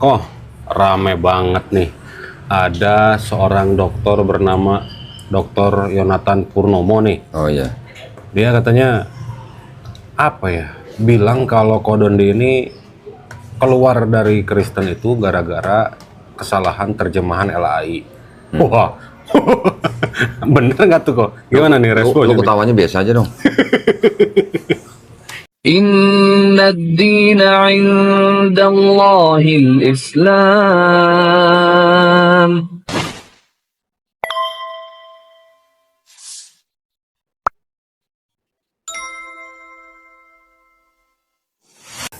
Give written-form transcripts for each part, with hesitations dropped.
Oh, rame banget nih. Ada seorang dokter bernama Dr. Yonatan Purnomo nih. Oh iya. Dia katanya apa ya? Bilang kalau Kodondi ini keluar dari Kristen itu gara-gara kesalahan terjemahan LAI. Wah, bener nggak tuh kok? Gimana nih Lu responnya? nih? ketawanya biasa aja dong. إن الدين عند الله الإسلام.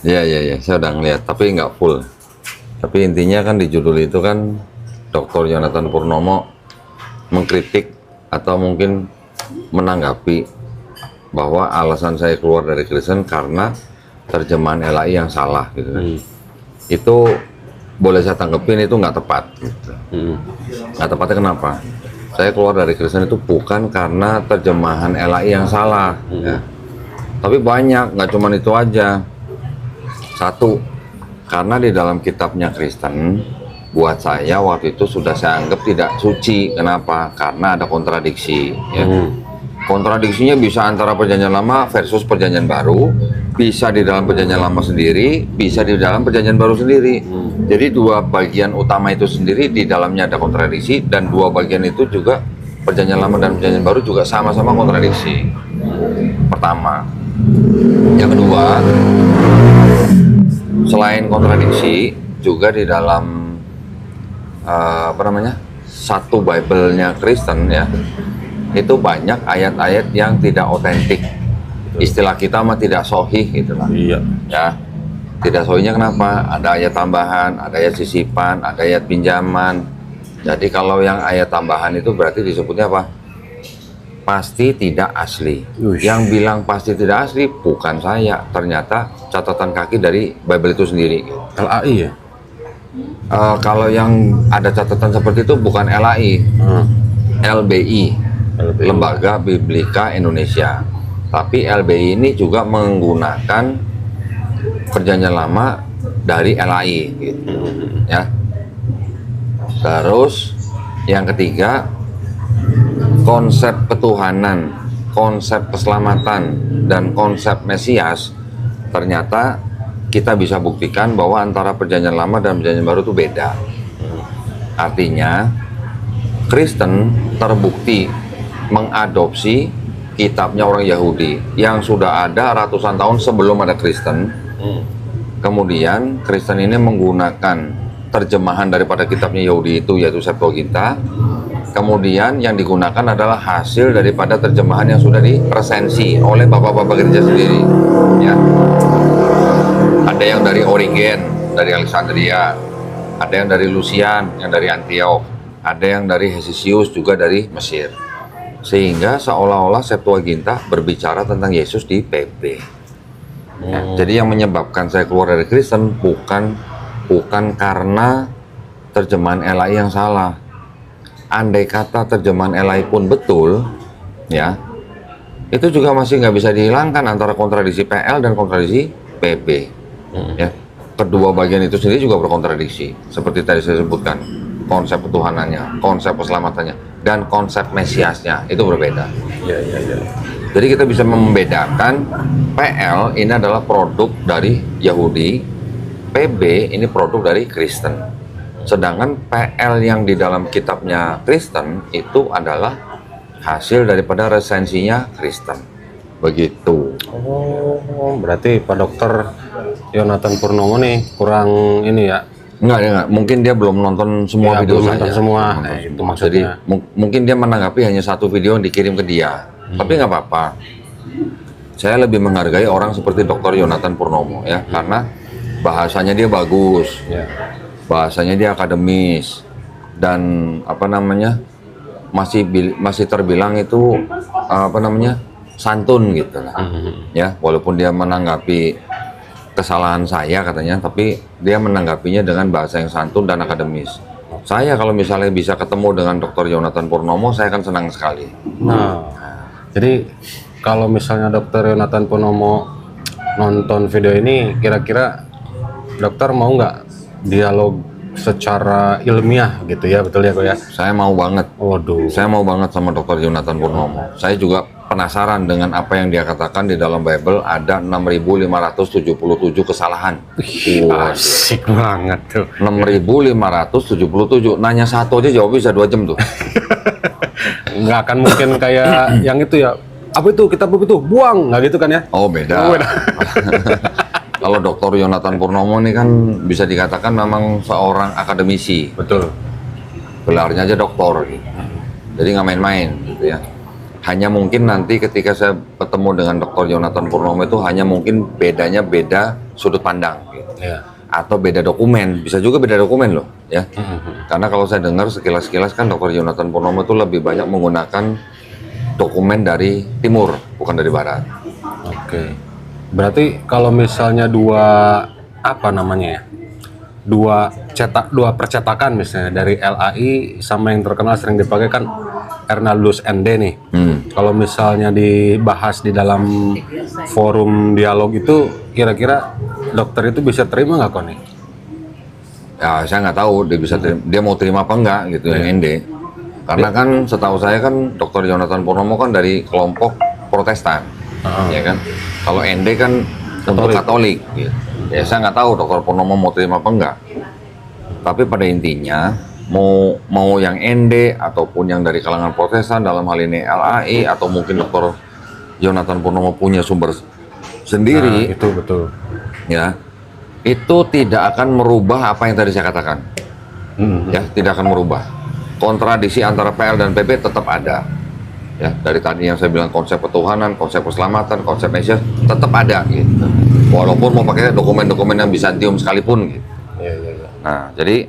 Iya, saya udah ngeliat, tapi nggak full. Tapi intinya kan di judul itu kan Dr. Yonatan Purnomo mengkritik atau mungkin menanggapi bahwa alasan saya keluar dari Kristen karena terjemahan LAI yang salah gitu kan. Itu boleh saya tanggepin itu nggak tepat gitu. Nggak tepatnya kenapa? Saya keluar dari Kristen itu bukan karena terjemahan LAI yang salah ya. Tapi banyak, nggak cuma itu aja. Satu, karena di dalam kitabnya Kristen, buat saya waktu itu sudah saya anggap tidak suci. Kenapa? Karena ada kontradiksi. Ya. Kontradiksinya bisa antara perjanjian lama versus perjanjian baru, bisa di dalam perjanjian lama sendiri, bisa di dalam perjanjian baru sendiri. Jadi dua bagian utama itu sendiri di dalamnya ada kontradiksi, dan dua bagian itu juga perjanjian lama dan perjanjian baru juga sama-sama kontradiksi. Pertama. Yang kedua, selain kontradiksi, juga di dalam satu Bible-nya Kristen ya, itu banyak ayat-ayat yang tidak otentik. Istilah kita mah tidak sahih gitulah. Iya. Ya. Tidak sahihnya kenapa? Ada ayat tambahan, ada ayat sisipan, ada ayat pinjaman. Jadi kalau yang ayat tambahan itu berarti disebutnya apa? Pasti tidak asli. Uish. Yang bilang pasti tidak asli bukan saya, ternyata catatan kaki dari Bible itu sendiri. LAI ya? Kalau yang ada catatan seperti itu bukan LAI, LBI, Lembaga Biblika Indonesia. Tapi LBI ini juga menggunakan perjanjian lama dari LAI, gitu. Ya. Terus yang ketiga, konsep ketuhanan, konsep keselamatan, dan konsep Mesias ternyata kita bisa buktikan bahwa antara perjanjian lama dan perjanjian baru itu beda. Artinya Kristen terbukti mengadopsi kitabnya orang Yahudi yang sudah ada ratusan tahun sebelum ada Kristen. Kemudian Kristen ini menggunakan terjemahan daripada kitabnya Yahudi itu, yaitu Septuaginta. Kemudian yang digunakan adalah hasil daripada terjemahan yang sudah diresensi oleh bapak-bapak gereja sendiri. Ya. Ada yang dari Origen, dari Alexandria. Ada yang dari Lucian, yang dari Antioch. Ada yang dari Hesisius, juga dari Mesir. Sehingga seolah-olah Septuaginta berbicara tentang Yesus di PB. Ya, jadi yang menyebabkan saya keluar dari Kristen bukan karena terjemahan LAI yang salah. Andai kata terjemahan LAI pun betul, ya, itu juga masih nggak bisa dihilangkan antara kontradiksi PL dan kontradiksi PB. Ya, kedua bagian itu sendiri juga berkontradiksi. Seperti tadi saya sebutkan, konsep ketuhanannya, konsep keselamatannya, dan konsep Mesiasnya itu berbeda. Iya. Jadi kita bisa membedakan PL ini adalah produk dari Yahudi, PB ini produk dari Kristen. Sedangkan PL yang di dalam kitabnya Kristen itu adalah hasil daripada resensinya Kristen. Begitu. Oh, berarti Pak Dokter Yonatan Purnomo nih kurang ini ya? Enggak. Mungkin dia belum nonton semua Ya, video belum saya. nonton semua. Belum nonton Nah, itu semua. maksudnya. Jadi mungkin dia menanggapi hanya satu video yang dikirim ke dia. Tapi nggak apa-apa. Saya lebih menghargai orang seperti Dr. Yonatan Purnomo ya, karena bahasanya dia bagus. Ya. Bahasanya dia akademis dan masih terbilang itu santun gitu lah. Ya, walaupun dia menanggapi kesalahan saya katanya, tapi dia menanggapinya dengan bahasa yang santun dan akademis. Saya kalau misalnya bisa ketemu dengan Dr. Yonatan Purnomo, saya akan senang sekali. Nah, jadi kalau misalnya Dokter Yonatan Purnomo nonton video ini, kira-kira dokter mau nggak dialog secara ilmiah gitu ya, betul ya kok ya? Saya mau banget. Waduh. Saya mau banget sama Dr. Yonatan Purnomo. Saya juga penasaran dengan apa yang dia katakan di dalam Bible ada 6.577 kesalahan. Wah, Asik banget tuh. 6.577. Nanya satu aja jawab bisa 2 jam tuh. Nggak akan mungkin kayak yang itu ya. Apa itu? Kitab itu buang, nggak gitu kan ya? Oh, beda. Oh, beda. Kalau Dr. Yonatan Purnomo ini kan bisa dikatakan memang seorang akademisi. Betul. Gelarnya aja doktor gitu. Jadi nggak main-main gitu ya. Hanya mungkin nanti ketika saya ketemu dengan Dr. Yonatan Purnomo itu hanya mungkin bedanya beda sudut pandang gitu. Ya. Atau beda dokumen, bisa juga beda dokumen loh ya. Karena kalau saya dengar sekilas-sekilas kan Dr. Yonatan Purnomo itu lebih banyak menggunakan dokumen dari timur, bukan dari barat. Oke. Berarti kalau misalnya dua percetakan misalnya dari LAI sama yang terkenal sering dipakai kan Ernaldus ND nih. Kalau misalnya dibahas di dalam forum dialog itu, kira-kira dokter itu bisa terima nggak kok nih? Ya saya nggak tahu dia mau terima apa enggak gitu yang ND. Karena kan setahu saya kan Dr. Yonatan Purnomo kan dari kelompok Protestan, ya kan. Kalau ND kan untuk Katolik gitu. Ya saya nggak tahu Dr. Purnomo mau terima apa enggak. Tapi pada intinya mau yang ND ataupun yang dari kalangan Protestan dalam hal ini LAI atau mungkin Dr. Yonatan Purnomo punya sumber sendiri, Itu betul. ya itu tidak akan merubah apa yang tadi saya katakan. Ya tidak akan merubah. Kontradiksi antara PL dan PP tetap ada. Ya, dari tadi yang saya bilang konsep ketuhanan, konsep keselamatan, konsep Mesias tetap ada gitu. Walaupun mau pakai dokumen-dokumen yang Bizantium sekalipun gitu. Iya. Nah, jadi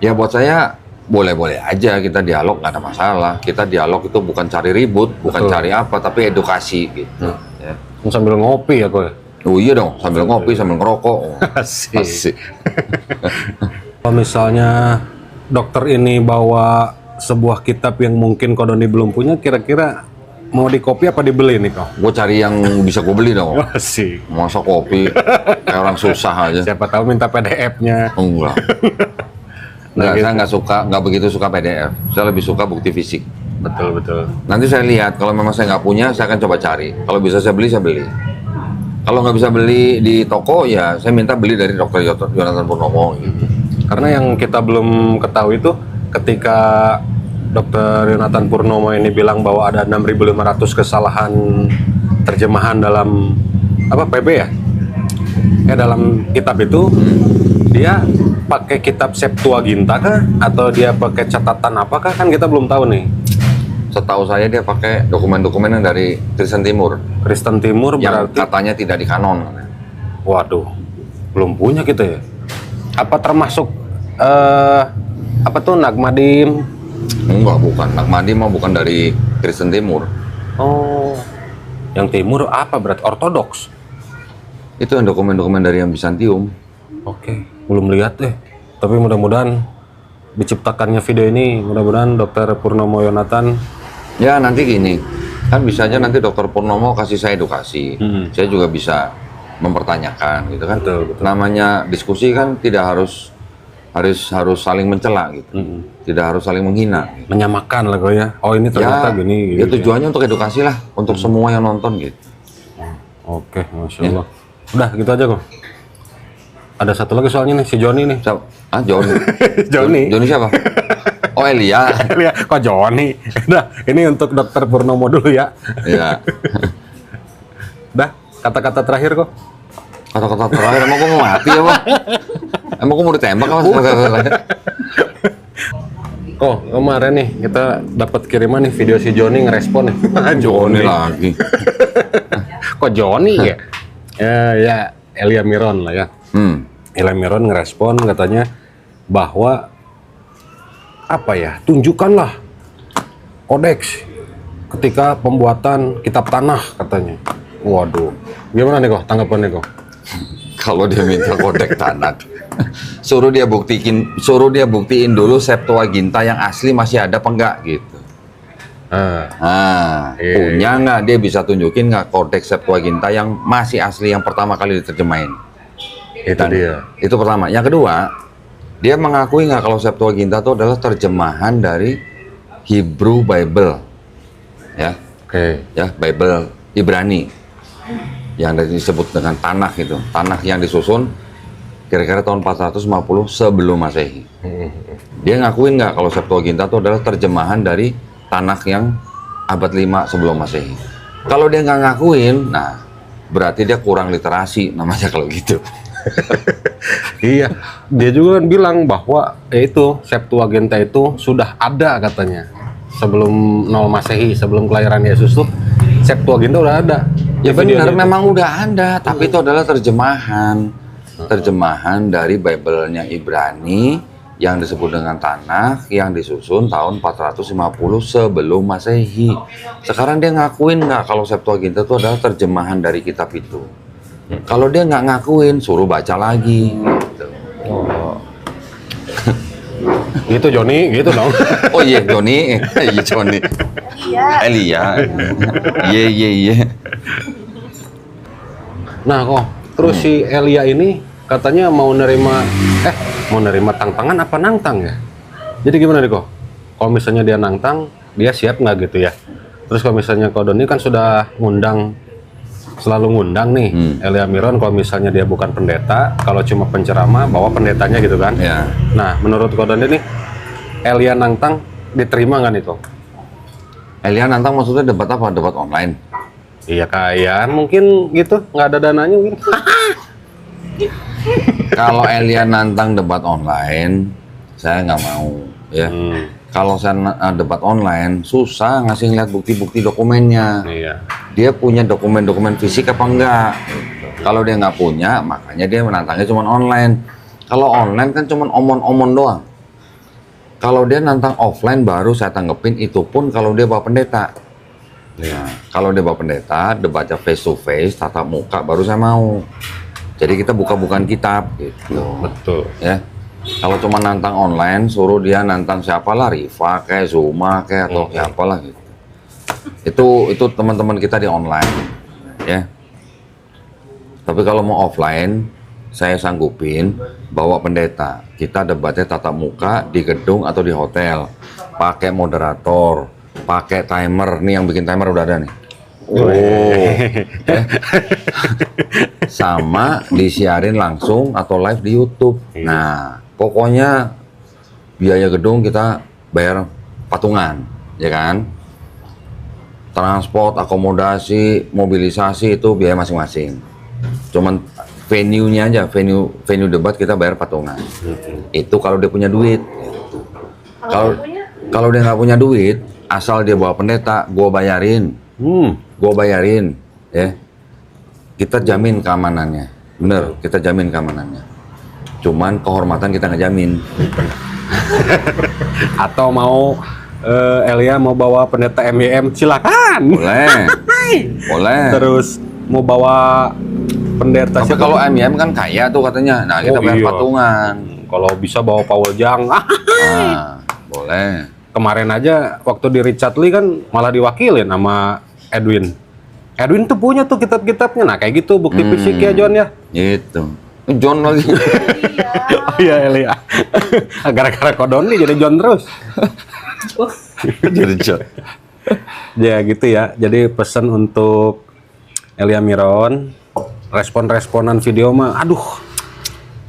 ya buat saya boleh-boleh aja kita dialog, nggak ada masalah. Kita dialog itu bukan cari ribut, bukan Betul. cari apa, tapi edukasi gitu. Ya. Sambil ngopi ya kok. Oh iya dong, sambil ngopi, sambil ngerokok. Asik. Asik. Kalau misalnya dokter ini bawa sebuah kitab yang mungkin Kodoni belum punya, kira-kira mau dikopi apa dibeli nih kok? Gue cari yang bisa gue beli dong. Asik. Masa kopi kayak orang susah aja. Siapa tahu minta PDF-nya. Enggak. Nah, Saya nggak begitu suka PDF. Saya lebih suka bukti fisik. Betul. Nanti saya lihat, kalau memang saya nggak punya, saya akan coba cari. Kalau bisa saya beli, saya beli. Kalau nggak bisa beli di toko, ya saya minta beli dari Dr. Yonatan Purnomo. Gitu. Karena yang kita belum ketahui itu ketika Dr. Yonatan Purnomo ini bilang bahwa ada 6.500 kesalahan terjemahan dalam PB ya? Ya dalam kitab itu dia pakai kitab Septuaginta kah atau dia pakai catatan apakah, kan kita belum tahu nih. Setahu saya dia pakai dokumen-dokumen yang dari Kristen Timur Kristen Timur yang berarti katanya tidak dikanon. waduh, belum punya kita ya. Apa termasuk Nagmadim? Enggak, bukan. Nagmadi mah bukan dari Kristen Timur. Oh, yang Timur apa berarti Ortodoks? Itu yang dokumen-dokumen dari yang Bizantium. Oke, belum lihat deh. Tapi mudah-mudahan diciptakannya video ini, mudah-mudahan Dr. Purnomo Yonatan. Ya nanti gini, kan bisa aja nanti Dr. Purnomo kasih saya edukasi. Saya juga bisa mempertanyakan gitu kan. Betul. Namanya diskusi kan tidak harus saling mencela gitu. Tidak harus saling menghina. Menyamakan lah kok ya. Oh ini ternyata gini. Ya tujuannya untuk edukasi lah, untuk semua yang nonton gitu. Oke, Masya Allah. Udah gitu aja kok. Ada satu lagi soalnya nih, si Joni nih. Siapa? Ah, Joni. Joni. Joni siapa? Oh, Elia. Lihat, kok Joni? Udah, ini untuk Dr. Purnomo dulu ya. Ya. Udah, kata-kata terakhir kok. Kata-kata terakhir, emang gue mau mati ya, Bang? Emang gue mau ditembak apa? Oh, kemarin nih kita dapat kiriman nih video si Joni ngerespon nih. Joni lagi. Kok Joni ya? Ya, Elia Miron lah ya. Elia Miron ngerespon katanya bahwa tunjukkanlah kodeks ketika pembuatan kitab tanah katanya. Waduh, gimana nih kok tanggapannya kok? Kalau dia minta kodeks tanah, suruh dia buktiin dulu Septuaginta yang asli masih ada apa enggak gitu. Punya nggak, dia bisa tunjukin nggak kodeks Septuaginta yang masih asli yang pertama kali diterjemahin. Itu dia. Itu pertama. Yang kedua, Dia mengakui nggak kalau Septuaginta itu adalah terjemahan dari Hebrew Bible, ya, Oke. ya Bible Ibrani, yang disebut dengan Tanakh itu, Tanakh yang disusun kira-kira tahun 450 sebelum Masehi. Dia ngakuin nggak kalau Septuaginta itu adalah terjemahan dari Tanakh yang abad 5 sebelum Masehi. Kalau dia nggak ngakuin, nah berarti dia kurang literasi namanya kalau gitu. Iya, dia juga kan bilang bahwa itu Septuaginta itu sudah ada katanya sebelum 0 Masehi, sebelum kelahiran Yesus tuh Septuaginta udah ada. Ya benar, Videonya itu. memang udah ada, tapi itu adalah terjemahan dari Bible-nya Ibrani yang disebut dengan Tanakh yang disusun tahun 450 sebelum Masehi. Sekarang dia ngakuin nggak kalau Septuaginta itu adalah terjemahan dari kitab itu? Kalau dia nggak ngakuin, suruh baca lagi. Gitu. Oh. Gitu Joni, gitu dong. Oh iya, Joni, iya Joni. Elia. Iya. Nah kok, terus si Elia ini katanya mau nerima tantangan apa nantang ya? Jadi gimana nih kok? Kalau misalnya dia nantang, dia siap nggak gitu ya? Terus kalau misalnya Ko Doni kan sudah selalu ngundang nih Elia Miron kalau misalnya dia bukan pendeta, kalau cuma penceramah bawa pendetanya gitu kan? Ya. Nah menurut Ko Doni nih, Elia nantang diterima nggak nih kok? Elia nantang maksudnya debat apa? Debat online? Iya kayaan mungkin gitu, nggak ada dananya mungkin. Kalau Elia nantang debat online, saya nggak mau. Ya. Kalau saya debat online, susah ngasih ngeliat bukti-bukti dokumennya. Iya. Dia punya dokumen-dokumen fisik apa enggak? Kalau dia nggak punya, makanya dia menantangnya cuma online. Kalau online kan cuma omon-omon doang. Kalau dia nantang offline baru saya tanggepin, itu pun kalau dia bawa pendeta. Ya, kalau dia bawa pendeta, debatnya face to face, tatap muka, baru saya mau. Jadi kita buka-bukaan kitab gitu. Betul. Ya. Kalau cuma nantang online, suruh dia nantang siapalah, Riva kayak Zuma kayak atau siapalah gitu. Itu teman-teman kita di online, ya. Tapi kalau mau offline, saya sanggupin bawa pendeta. Kita debatnya tatap muka di gedung atau di hotel, pakai moderator, pakai timer. Nih yang bikin timer udah ada nih. Oh, ya. Sama disiarin langsung atau live di YouTube. Nah, pokoknya biaya gedung kita bayar patungan, ya kan? Transport, akomodasi, mobilisasi itu biaya masing-masing. Cuman venue-nya aja, venue debat kita bayar patungan. Itu kalau dia punya duit. Kalau dia nggak punya duit, asal dia bawa pendeta, gua bayarin. Gua bayarin, ya. Kita jamin keamanannya. Bener, kita jamin keamanannya. Cuman kehormatan kita nggak jamin. Atau mau Elia mau bawa pendeta MYM, silakan. Boleh. Boleh. Terus mau bawa pendeta Tapi kalau MYM kan kaya tuh katanya. Nah, kita Oh, bayar iya. patungan. Kalau bisa bawa Paul Jang. Nah, boleh. Kemarin aja waktu di Richard Lee kan malah diwakilin sama Edwin. Edwin tuh punya tuh kitab-kitabnya. Nah kayak gitu bukti fisik ya John ya. Gitu. John lagi. Oh iya Elia. Gara-gara Kodoni jadi John terus. Jadi John. Ya gitu ya. Jadi pesan untuk Elia Miron, respon-responan video mah, aduh.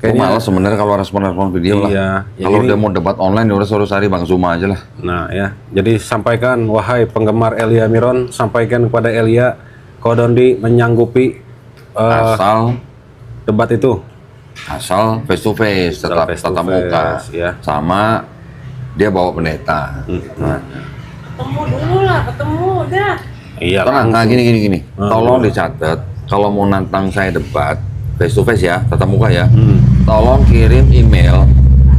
Kayaknya malas sebenarnya kalau respon-respon video lah. Iya, ya Kalau gini. dia mau debat online, ya udah suruh cari Bang Zuma aja lah. Nah ya, jadi sampaikan wahai penggemar Elia Miron, sampaikan kepada Elia, Kodondi menyanggupi Asal debat itu. asal face to face, tetap face to tatap muka. face, ya. Sama dia bawa pendeta. Nah, Ketemu dulu lah, ketemu udah. Iya. tenang, nah langsung. gini. Tolong dicatat, kalau mau nantang saya debat face to face ya, tatap muka ya. Tolong kirim email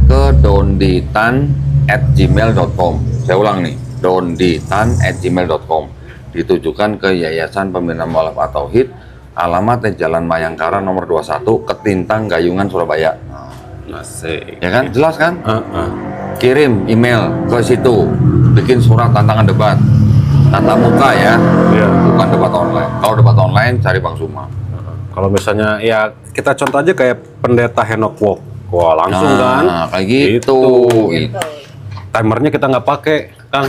ke donditan@gmail.com. Saya ulang nih, donditan@gmail.com. Ditujukan ke Yayasan Pembinaan Mualaf Tauhid, alamatnya Jalan Mayangkara nomor 21, Ketintang, Gayungan, Surabaya. Asik. Ya kan? Jelas kan? Heeh. Kirim email ke situ, bikin surat tantangan debat, tatap muka ya, Iya. bukan debat online. Kalau debat online cari Bang Zuma. Kalau misalnya ya kita contoh aja kayak pendeta Henok Walk. Wah, langsung kan. Nah, kayak gitu. Gitu. Timernya kita nggak pakai, Kang.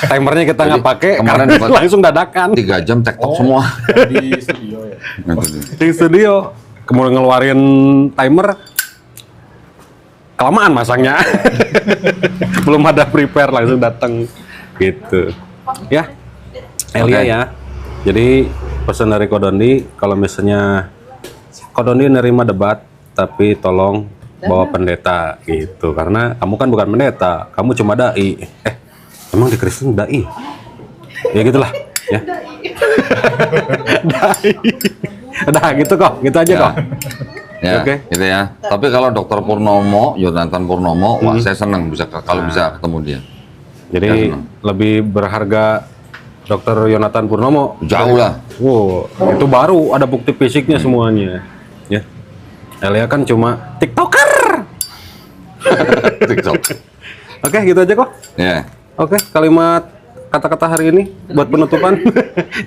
Timernya kita nggak pakai, kemarin karena dapat langsung dadakan 3 jam tektok semua. Di studio ya. di studio. Kemudian ngeluarin timer, kelamaan masangnya. Belum ada prepare, langsung datang gitu. Ya, Elia Oke. ya. Jadi pesan dari Kodondi, kalau misalnya Kodondi nerima debat, tapi tolong bawa pendeta gitu. Karena kamu kan bukan pendeta, kamu cuma dai. Emang di Kristen dai? Ya gitulah, ya. Dai. Udah gitu kok, gitu aja Ya. kok. Ya, Oke. gitu ya. Tapi kalau Dokter Purnomo, Yonatan Purnomo, wah saya senang bisa kalau bisa ketemu dia. Jadi Ya, senang. lebih berharga Dr. Yonatan Purnomo. Jauh lah. Wow, itu baru ada bukti fisiknya semuanya. Ya. Elia kan cuma TikToker. TikTok. Oke, gitu aja kok. Ya. Oke, kalimat kata-kata hari ini buat penutupan.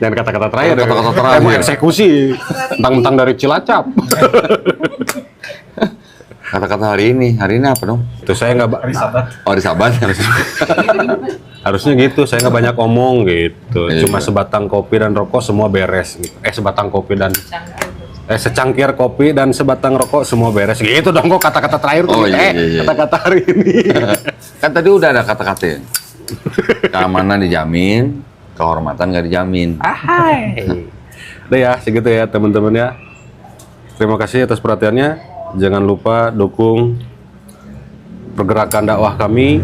Jangan kata-kata terakhir. Kata-kata terakhir. Emang eksekusi. Mentang-mentang dari Cilacap. Kata-kata hari ini apa dong? Itu saya nggak Oh, di Sabat. harusnya gitu. Saya nggak banyak omong gitu. Iya. Cuma sebatang kopi dan rokok semua beres. Gitu. Sebatang kopi dan secangkir kopi dan sebatang rokok semua beres. Gitu dong kok kata-kata terakhir. Oh, iya, iya. Kata-kata hari ini. Kan tadi udah ada kata-kata ya. Keamanan dijamin, kehormatan nggak dijamin. Udah ya, segitu ya teman-teman ya. Terima kasih atas perhatiannya. Jangan lupa dukung pergerakan dakwah kami.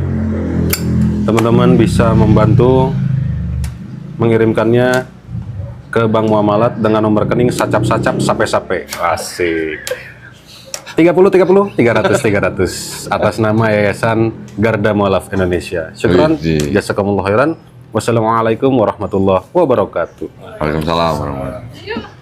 Teman-teman bisa membantu mengirimkannya ke Bank Muamalat dengan nomor rekening sacap-sacap sape-sape. Asik. 300 atas nama Yayasan Garda Mualaf Indonesia. Syukran. Wih. Jazakumullah khairan. Wassalamualaikum warahmatullahi wabarakatuh. Waalaikumsalam warahmatullahi wabarakatuh.